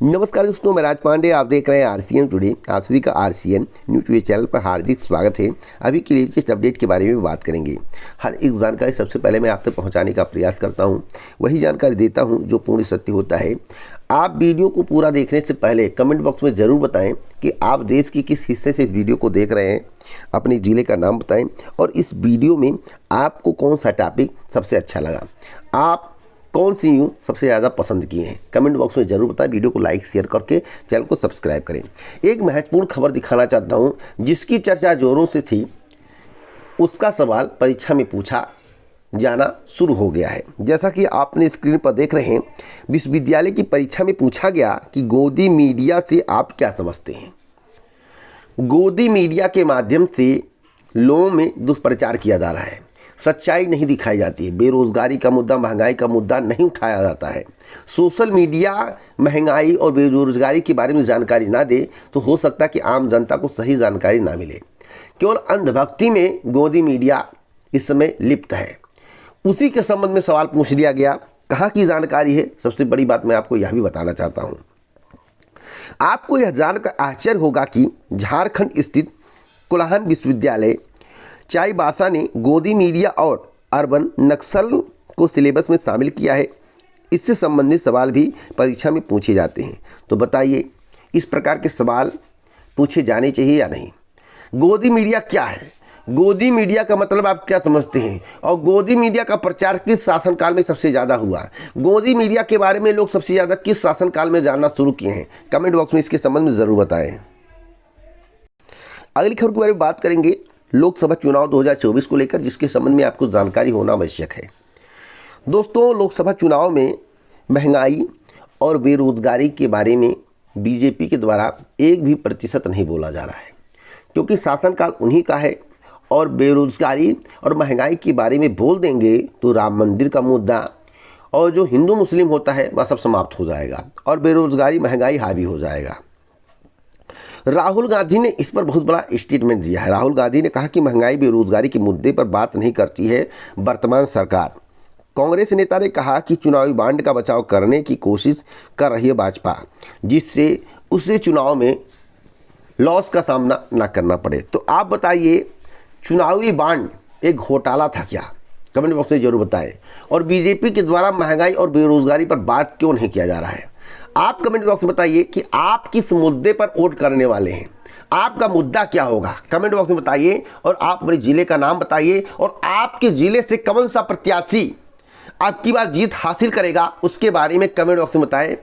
नमस्कार दोस्तों, मैं राज पांडे। आप देख रहे हैं आरसीएन टुडे। आप सभी का आरसीएन न्यूज़ टुडे चैनल पर हार्दिक स्वागत है। अभी के लेटेस्ट अपडेट के बारे में बात करेंगे। हर एक जानकारी सबसे पहले मैं आप तक पहुंचाने का प्रयास करता हूं, वही जानकारी देता हूं जो पूर्ण सत्य होता है। आप वीडियो को पूरा देखने से पहले कमेंट बॉक्स में ज़रूर बताएं कि आप देश के किस हिस्से से इस वीडियो को देख रहे हैं। अपने ज़िले का नाम बताएं और इस वीडियो में आपको कौन सा टॉपिक सबसे अच्छा लगा, आप कौन सी न्यूज़ सबसे ज़्यादा पसंद किए हैं, कमेंट बॉक्स में ज़रूर बताएं। वीडियो को लाइक शेयर करके चैनल को सब्सक्राइब करें। एक महत्वपूर्ण खबर दिखाना चाहता हूं, जिसकी चर्चा जोरों से थी, उसका सवाल परीक्षा में पूछा जाना शुरू हो गया है। जैसा कि आपने स्क्रीन पर देख रहे हैं, विश्वविद्यालय की परीक्षा में पूछा गया कि गोदी मीडिया से आप क्या समझते हैं। गोदी मीडिया के माध्यम से लोगों में दुष्प्रचार किया जा रहा है, सच्चाई नहीं दिखाई जाती है, बेरोजगारी का मुद्दा, महंगाई का मुद्दा नहीं उठाया जाता है। सोशल मीडिया महंगाई और बेरोजगारी के बारे में जानकारी ना दे तो हो सकता है कि आम जनता को सही जानकारी ना मिले। केवल अंधभक्ति में गोदी मीडिया इस समय लिप्त है। उसी के संबंध में सवाल पूछ लिया गया, कहाँ की जानकारी है। सबसे बड़ी बात मैं आपको यह भी बताना चाहता हूँ। आपको यह जानकर आश्चर्य होगा कि झारखंड स्थित कोल्हान विश्वविद्यालय चाईबासा ने गोदी मीडिया और अर्बन नक्सल को सिलेबस में शामिल किया है। इससे संबंधित सवाल भी परीक्षा में पूछे जाते हैं। तो बताइए, इस प्रकार के सवाल पूछे जाने चाहिए या नहीं। गोदी मीडिया क्या है? गोदी मीडिया का मतलब आप क्या समझते हैं? और गोदी मीडिया का प्रचार किस शासनकाल में सबसे ज़्यादा हुआ? गोदी मीडिया के बारे में लोग सबसे ज़्यादा किस शासनकाल में जानना शुरू किए हैं? कमेंट बॉक्स में इसके संबंध में ज़रूर बताएं। अगली खबर के बारे में बात करेंगे, लोकसभा चुनाव 2024 को लेकर, जिसके संबंध में आपको जानकारी होना आवश्यक है। दोस्तों, लोकसभा चुनाव में महंगाई और बेरोजगारी के बारे में बीजेपी के द्वारा 1% नहीं बोला जा रहा है, क्योंकि शासनकाल उन्हीं का है। और बेरोजगारी और महंगाई के बारे में बोल देंगे तो राम मंदिर का मुद्दा और जो हिंदू मुस्लिम होता है वह सब समाप्त हो जाएगा और बेरोजगारी महंगाई हावी हो जाएगा। राहुल गांधी ने इस पर बहुत बड़ा स्टेटमेंट दिया है। राहुल गांधी ने कहा कि महंगाई बेरोजगारी के मुद्दे पर बात नहीं करती है वर्तमान सरकार। कांग्रेस नेता ने कहा कि चुनावी बांड का बचाव करने की कोशिश कर रही है भाजपा, जिससे उसे चुनाव में लॉस का सामना न करना पड़े। तो आप बताइए, चुनावी बांड एक घोटाला था क्या? कमेंट बॉक्स में जरूर बताएं। और बीजेपी के द्वारा महंगाई और बेरोजगारी पर बात क्यों नहीं किया जा रहा है? आप कमेंट बॉक्स में बताइए कि आप किस मुद्दे पर वोट करने वाले हैं। आपका मुद्दा क्या होगा? कमेंट बॉक्स में बताइए और आप अपने जिले का नाम बताइए और आपके जिले से कौन सा प्रत्याशी आपकी बार जीत हासिल करेगा, उसके बारे में कमेंट बॉक्स में बताएं,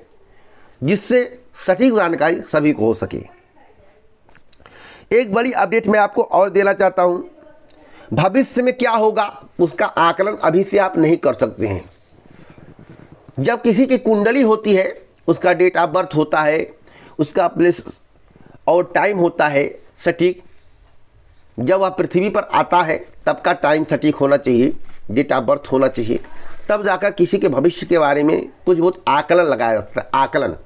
जिससे सटीक जानकारी सभी को हो सके। एक बड़ी अपडेट मैं आपको और देना चाहता हूं। भविष्य में क्या होगा उसका आकलन अभी से आप नहीं कर सकते हैं। जब किसी की कुंडली होती है, उसका डेट ऑफ बर्थ होता है, उसका प्लेस और टाइम होता है सटीक, जब वह पृथ्वी पर आता है तब का टाइम सटीक होना चाहिए, डेट ऑफ बर्थ होना चाहिए, तब जाकर किसी के भविष्य के बारे में कुछ बहुत आकलन लगाया जाता है। आकलन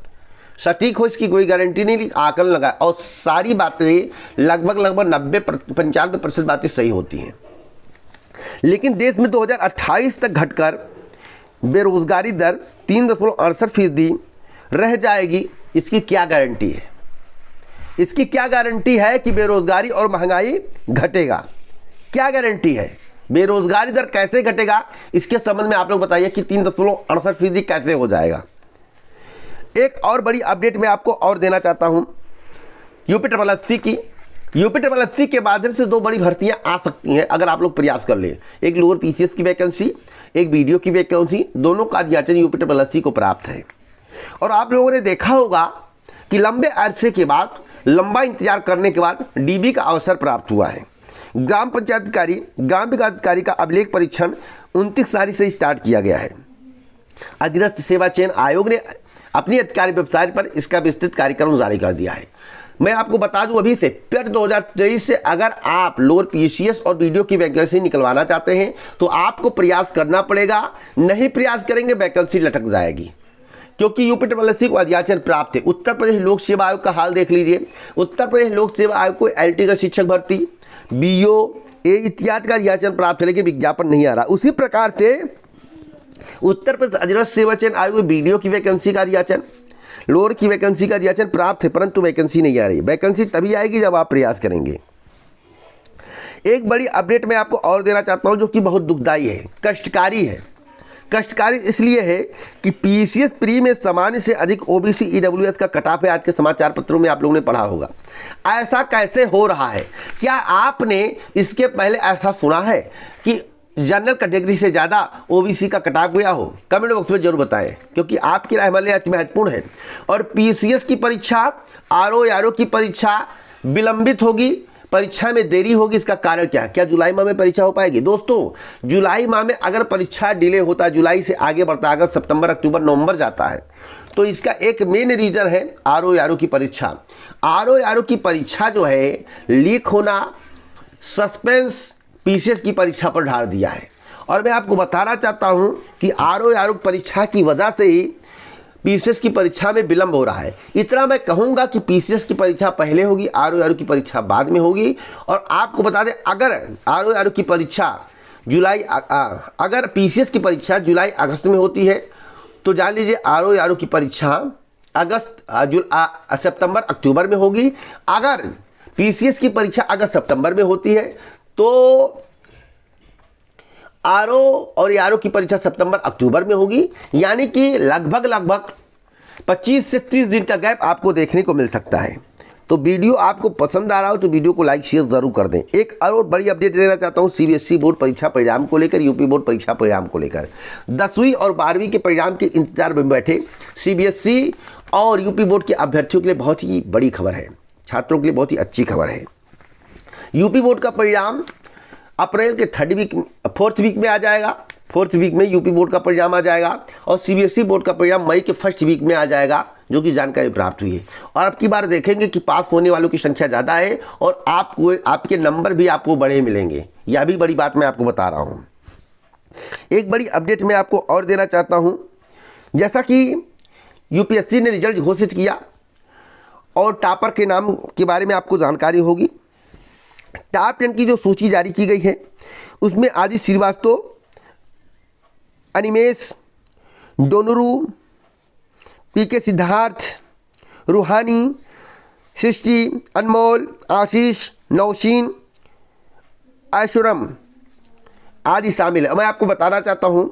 सटीक हो इसकी कोई गारंटी नहीं, आकलन लगाए और सारी बातें लगभग 90-95% बातें सही होती हैं। लेकिन देश में 2028 तक घटकर बेरोजगारी दर 3.68% रह जाएगी, इसकी क्या गारंटी है? इसकी क्या गारंटी है कि बेरोजगारी और महंगाई घटेगा? क्या गारंटी है? बेरोजगारी दर कैसे घटेगा, इसके संबंध में आप लोग बताइए कि 3.68% कैसे हो जाएगा। एक और बड़ी अपडेट मैं आपको और देना चाहता हूं, यूपी की। यूपी के माध्यम से 2 बड़ी भर्तियां आ सकती हैं अगर आप लोग प्रयास कर लें। एक लोअर पीसीएस की वैकेंसी, एक वीडियो की वैकेंसी, दोनों का अधियाचन यूपी को प्राप्त है। और आप लोगों ने देखा होगा कि लंबे अरसे के बाद, लंबा इंतजार करने के बाद डीबी का अवसर प्राप्त हुआ है। ग्राम पंचायत अधिकारी, ग्राम विकास अधिकारी का अभिलेख परीक्षण 29 तारीख से स्टार्ट किया गया है। अधीनस्थ सेवा चयन आयोग ने अपनी अधिकारी वेबसाइट पर इसका विस्तृत कार्यक्रम जारी कर दिया है। मैं आपको बता दूं अभी से, पेट 2023 से अगर आप लोअर पीसीएस और वीडियो की वैकेंसी निकलवाना चाहते हैं तो आपको प्रयास करना पड़ेगा। नहीं प्रयास करेंगे वैकेंसी लटक जाएगी, क्योंकि यूपी को अधियाचन प्राप्त है। उत्तर प्रदेश लोक सेवा आयोग का हाल देख लीजिए। उत्तर प्रदेश लोक सेवा आयोग को एलटी का शिक्षक भर्ती, बीओ इत्यादि का अधियाचन प्राप्त है, लेकिन विज्ञापन नहीं आ रहा। उसी प्रकार से उत्तर प्रदेश अधीनस्थ सेवा चयन आयोग में वीडियो की वैकेंसी का अधियाचन, लोअर की वैकेंसी का रिएक्शन प्राप्त है परंतु वैकेंसी नहीं आ रही। वैकेंसी तभी आएगी जब आप प्रयास करेंगे। एक बड़ी अपडेट मैं आपको और देना चाहता हूं जो कि बहुत दुखदाई है, कष्टकारी है। कष्टकारी इसलिए है कि पीसीएस प्री में सामान्य से अधिक ओबीसी ईडब्ल्यूएस का कट-ऑफ है। आज के समाचार पत्रों में आप लोगों ने पढ़ा होगा। ऐसा कैसे हो रहा है? क्या आपने इसके पहले ऐसा सुना है कि जनरल कैटेगरी से ज़्यादा ओबीसी का कट ऑफ गया हो? कमेंट बॉक्स में जरूर बताएं, क्योंकि आपकी राय हमारे लिए अति महत्वपूर्ण है। और पीसीएस की परीक्षा, आरओ की परीक्षा विलंबित होगी, परीक्षा में देरी होगी। इसका कारण क्या है? क्या जुलाई माह में परीक्षा हो पाएगी? दोस्तों, जुलाई माह में अगर परीक्षा डिले होता है, जुलाई से आगे बढ़ता है, अगस्त, सितंबर, अक्टूबर, नवंबर जाता है, तो इसका एक मेन रीज़न है आरओ की परीक्षा। आरओ की परीक्षा जो है लीक होना, सस्पेंस पीसीएस की परीक्षा पर ढाल दिया है। और मैं आपको बताना चाहता हूं कि आरओ परीक्षा की वजह से ही पीसीएस की परीक्षा में विलंब हो रहा है। इतना मैं कहूंगा कि पीसीएस की परीक्षा पहले होगी, आरओ की परीक्षा बाद में होगी। और आपको बता दें, अगर आरओ की परीक्षा अगर पीसीएस की परीक्षा जुलाई अगस्त में होती है तो जान लीजिए आरओ की परीक्षा सितंबर अक्टूबर में होगी। अगर पीसीएस की परीक्षा अगस्त सितंबर में होती है तो आरओ की परीक्षा सितंबर अक्टूबर में होगी। यानी कि लगभग 25 से 30 दिन का गैप आपको देखने को मिल सकता है। तो वीडियो आपको पसंद आ रहा हो तो वीडियो को लाइक शेयर जरूर कर दें। एक और बड़ी अपडेट देना चाहता हूं सीबीएसई बोर्ड परीक्षा परिणाम को लेकर, यूपी बोर्ड परीक्षा परिणाम को लेकर। 10वीं और 12वीं के परिणाम के इंतजार में बैठे सीबीएसई और यूपी बोर्ड के अभ्यर्थियों के लिए बहुत ही बड़ी खबर है, छात्रों के लिए बहुत ही अच्छी खबर है। यूपी बोर्ड का परिणाम अप्रैल के 4th वीक में आ जाएगा। 4th वीक में यूपी बोर्ड का परिणाम आ जाएगा और सीबीएसई बोर्ड का परिणाम मई के 1st वीक में आ जाएगा, जो कि जानकारी प्राप्त हुई है। और अब की बार देखेंगे कि पास होने वालों की संख्या ज़्यादा है और आपके नंबर भी आपको बड़े मिलेंगे। यह भी बड़ी बात मैं आपको बता रहा हूँ। एक बड़ी अपडेट मैं आपको और देना चाहता हूँ। जैसा कि यूपीएससी ने रिजल्ट घोषित किया और टॉपर के नाम के बारे में आपको जानकारी होगी। टॉप 10 की जो सूची जारी की गई है उसमें आदित्य श्रीवास्तव, अनिमेश, डोनरू, पीके सिद्धार्थ, रूहानी, सृष्टि, अनमोल, आशीष, नौशीन, ऐश्वर्यम आदि शामिल है। मैं आपको बताना चाहता हूं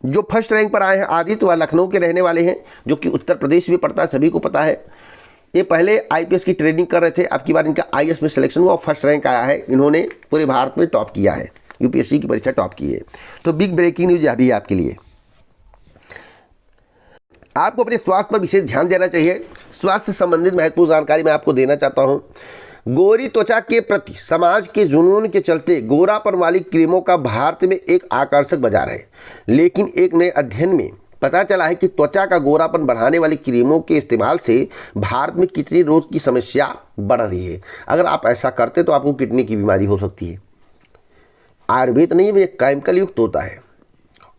जो फर्स्ट रैंक पर आए हैं आदित्य, वह लखनऊ के रहने वाले हैं, जो कि उत्तर प्रदेश में पड़ता है, सभी को पता है। ये पहले आईपीएस की ट्रेनिंग कर रहे थे, अब की बार इनका आईएएस में सिलेक्शन हुआ और फर्स्ट रैंक आया है। इन्होंने पूरे भारत में टॉप किया है, यूपीएससी की परीक्षा टॉप की है। तो बिग ब्रेकिंग न्यूज यह भी है आपके लिए। आपको अपने स्वास्थ्य पर विशेष ध्यान देना चाहिए। स्वास्थ्य से संबंधित महत्वपूर्ण जानकारी मैं आपको देना चाहता हूँ। गोरी त्वचा के प्रति समाज के जुनून के चलते गोरापन वाली क्रीमों का भारत में एक आकर्षक बाजार है, लेकिन एक नए अध्ययन में पता चला है कि त्वचा का गोरापन बढ़ाने वाली क्रीमों के इस्तेमाल से भारत में किडनी रोग की समस्या बढ़ रही है। अगर आप ऐसा करते तो आपको किडनी की बीमारी हो सकती है। आयुर्वेद नहीं में केमिकल युक्त होता है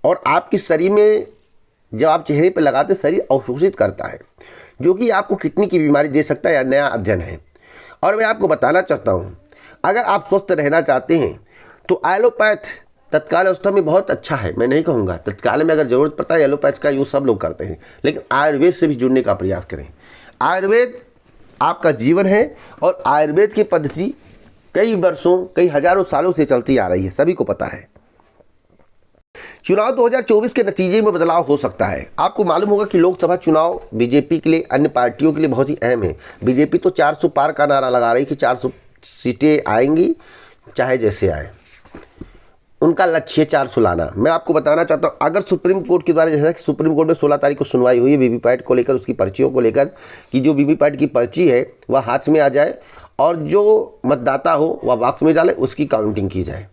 और आपके शरीर में जब आप चेहरे पर लगाते शरीर अवशोषित करता है, जो कि आपको किडनी की बीमारी दे सकता है। नया अध्ययन है। और मैं आपको बताना चाहता हूँ, अगर आप स्वस्थ रहना चाहते हैं तो एलोपैथ तत्काल अवस्था में बहुत अच्छा है। मैं नहीं कहूँगा, तत्काल में अगर ज़रूरत पड़ता है एलोपैथ का यूज़ सब लोग करते हैं, लेकिन आयुर्वेद से भी जुड़ने का प्रयास करें। आयुर्वेद आपका जीवन है और आयुर्वेद की पद्धति कई वर्षों, कई हजारों सालों से चलती आ रही है, सभी को पता है। चुनाव 2024 के नतीजे में बदलाव हो सकता है। आपको मालूम होगा कि लोकसभा चुनाव बीजेपी के लिए, अन्य पार्टियों के लिए बहुत ही अहम है। बीजेपी तो 400 पार का नारा लगा रही कि 400 सीटें आएंगी, चाहे जैसे आए। उनका लक्ष्य 400 लाना। मैं आपको बताना चाहता हूँ, अगर सुप्रीम कोर्ट के द्वारा, जैसा कि सुप्रीम कोर्ट में 16 तारीख को सुनवाई हुई है वीवीपैट को लेकर, उसकी पर्चियों को लेकर, कि जो वीवीपैट की पर्ची है वह हाथ में आ जाए और जो मतदाता हो वह बॉक्स में डाले, उसकी काउंटिंग की जाए।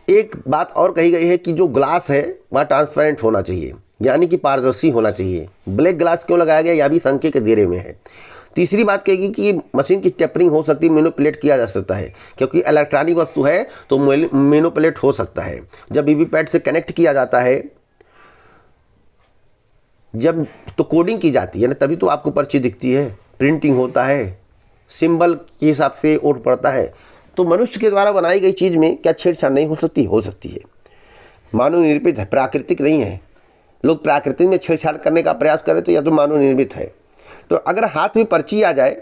एक बात और कही गई है कि जो ग्लास है वह ट्रांसपेरेंट होना चाहिए, यानी कि पारदर्शी होना चाहिए। ब्लैक ग्लास क्यों लगाया गया, यह भी संख्या के घेरे में है। तीसरी बात कहेगी कि मशीन की टेपरिंग हो सकती है, मैनिपुलेट किया जा सकता है, क्योंकि इलेक्ट्रॉनिक वस्तु है तो मैनिपुलेट हो सकता है। जब वीवीपैट से कनेक्ट किया जाता है, जब तो कोडिंग की जाती है ना, तभी तो आपको पर्ची दिखती है, प्रिंटिंग होता है, सिंबल के हिसाब से वोट पड़ता है। तो मनुष्य के द्वारा बनाई गई चीज़ में क्या छेड़छाड़ नहीं हो सकती? हो सकती है। मानव निरपेक्ष है, प्राकृतिक नहीं है, लोग प्राकृतिक में छेड़छाड़ करने का प्रयास करें तो या तो मानव निर्मित है। तो अगर हाथ में पर्ची आ जाए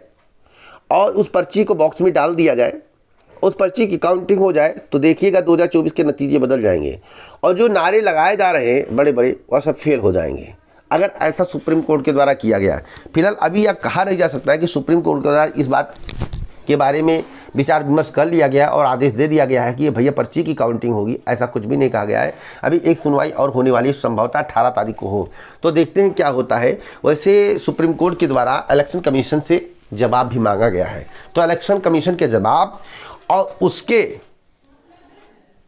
और उस पर्ची को बॉक्स में डाल दिया जाए, उस पर्ची की काउंटिंग हो जाए, तो देखिएगा 2024 के नतीजे बदल जाएंगे और जो नारे लगाए जा रहे हैं बड़े बड़े वह सब फेल हो जाएंगे, अगर ऐसा सुप्रीम कोर्ट के द्वारा किया गया। फिलहाल अभी यह कहा नहीं जा सकता है कि सुप्रीम कोर्ट के द्वारा इस बात के बारे में विचार विमर्श कर लिया गया और आदेश दे दिया गया है कि ये भैया पर्ची की काउंटिंग होगी, ऐसा कुछ भी नहीं कहा गया है। अभी एक सुनवाई और होने वाली, संभवतः 18 तारीख को हो, तो देखते हैं क्या होता है। वैसे सुप्रीम कोर्ट के द्वारा इलेक्शन कमीशन से जवाब भी मांगा गया है, तो इलेक्शन कमीशन के जवाब और उसके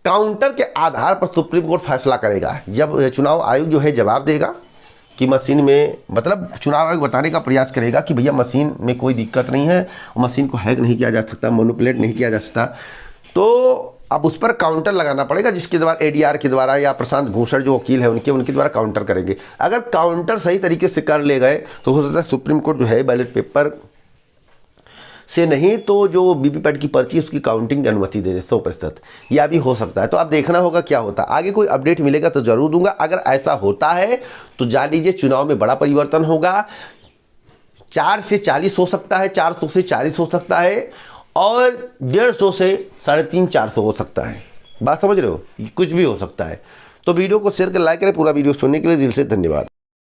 काउंटर के आधार पर सुप्रीम कोर्ट फैसला करेगा। जब चुनाव आयोग जो है जवाब देगा कि मशीन में, मतलब चुनाव आयोग बताने का प्रयास करेगा कि भैया मशीन में कोई दिक्कत नहीं है, मशीन को हैक नहीं किया जा सकता, मैनिपुलेट नहीं किया जा सकता, तो अब उस पर काउंटर लगाना पड़ेगा, जिसके द्वारा एडीआर के द्वारा या प्रशांत भूषण जो वकील है उनके द्वारा काउंटर करेंगे। अगर काउंटर सही तरीके से कर ले गए तो हो सकता है सुप्रीम कोर्ट जो है बैलेट पेपर से नहीं तो जो वीवीपैट की पर्ची उसकी काउंटिंग की अनुमति दे दे 100%, यह भी हो सकता है। तो अब देखना होगा क्या होता है, आगे कोई अपडेट मिलेगा तो जरूर दूंगा। अगर ऐसा होता है तो जान लीजिए चुनाव में बड़ा परिवर्तन होगा, 4 से 40 हो सकता है, 400 से 40 हो सकता है और 150 से 350-400 हो सकता है। बात समझ रहे हो, कुछ भी हो सकता है। तो वीडियो को शेयर कर, लाइक करें। पूरा वीडियो सुनने के लिए दिल से धन्यवाद।